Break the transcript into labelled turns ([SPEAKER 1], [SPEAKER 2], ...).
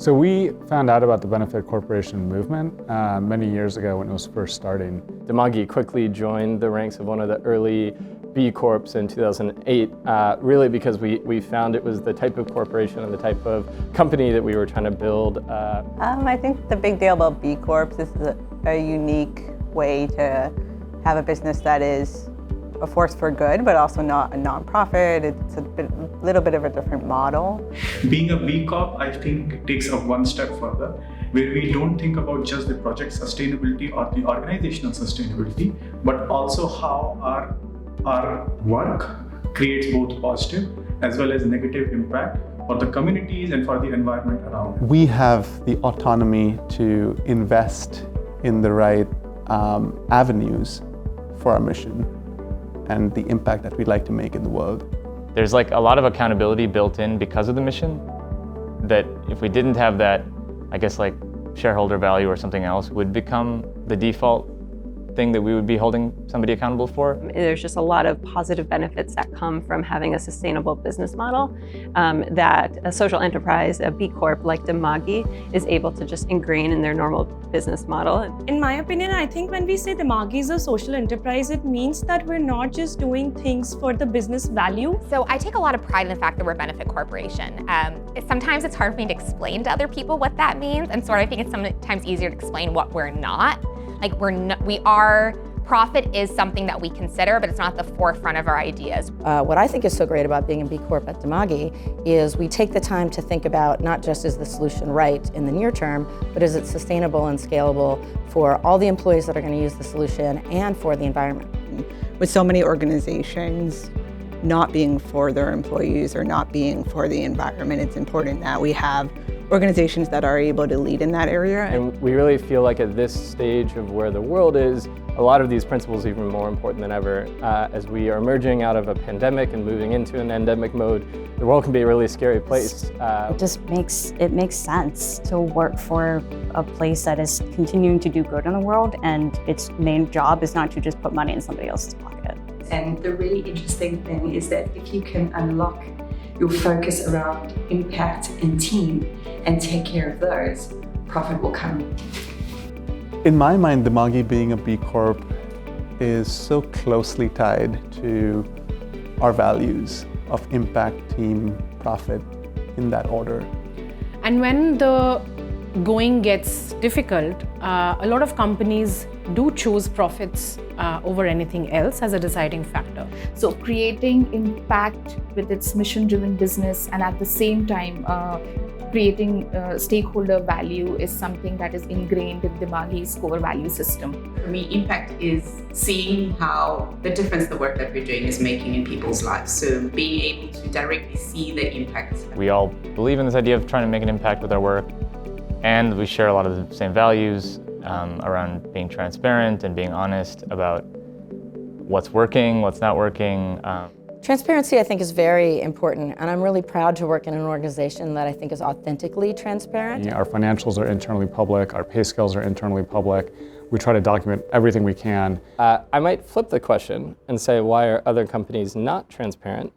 [SPEAKER 1] So we found out about the benefit corporation movement many years ago when it was first starting.
[SPEAKER 2] Dimagi quickly joined the ranks of one of the early B Corps in 2008, really because we found it was the type of corporation and the type of company that we were trying to build.
[SPEAKER 3] I think the big deal about B Corps is a unique way to have a business that is a force for good, but also not a nonprofit. It's a little bit of a different model.
[SPEAKER 4] Being a B Corp, I think, takes a one step further, where we don't think about just the project sustainability or the organizational sustainability, but also how our work creates both positive as well as negative impact for the communities and for the environment around it.
[SPEAKER 5] We have the autonomy to invest in the right avenues for our mission and the impact that we'd like to make in the world.
[SPEAKER 6] There's like a lot of accountability built in because of the mission that if we didn't have that, I guess like shareholder value or something else would become the default thing that we would be holding somebody accountable for.
[SPEAKER 7] There's just a lot of positive benefits that come from having a sustainable business model that a social enterprise, a B Corp like Dimagi, is able to just ingrain in their normal business model.
[SPEAKER 8] In my opinion, I think when we say Dimagi is a social enterprise, it means that we're not just doing things for the business value.
[SPEAKER 9] So I take a lot of pride in the fact that we're a benefit corporation. Sometimes it's hard for me to explain to other people what that means, and so I think it's sometimes easier to explain what we're not. Like profit is something that we consider, but it's not the forefront of our ideas.
[SPEAKER 10] What I think is so great about being a B Corp at Dimagi is we take the time to think about not just is the solution right in the near term, but is it sustainable and scalable for all the employees that are going to use the solution and for the environment.
[SPEAKER 3] With so many organizations not being for their employees or not being for the environment, it's important that we have organizations that are able to lead in that area.
[SPEAKER 2] And we really feel like at this stage of where the world is, a lot of these principles are even more important than ever. As we are emerging out of a pandemic and moving into an endemic mode, the world can be a really scary place.
[SPEAKER 11] It just makes sense to work for a place that is continuing to do good in the world, and its main job is not to just put money in somebody else's pocket.
[SPEAKER 12] And the really interesting thing is that if you can unlock your focus around impact and team and take care of those, profit will come.
[SPEAKER 5] In my mind, Dimagi being a B Corp is so closely tied to our values of impact, team, profit, in that order.
[SPEAKER 13] And when the going gets difficult, a lot of companies do choose profits over anything else as a deciding factor.
[SPEAKER 14] So creating impact with its mission-driven business and at the same time creating stakeholder value is something that is ingrained in Dimagi's core value system.
[SPEAKER 15] For me, impact is seeing how the difference the work that we're doing is making in people's lives. So being able to directly see the impact.
[SPEAKER 6] We all believe in this idea of trying to make an impact with our work, and we share a lot of the same values around being transparent and being honest about what's working, what's not working.
[SPEAKER 10] Transparency, I think, is very important, and I'm really proud to work in an organization that I think is authentically transparent.
[SPEAKER 1] Our financials are internally public, our pay scales are internally public. We try to document everything we can.
[SPEAKER 2] I might flip the question and say, why are other companies not transparent?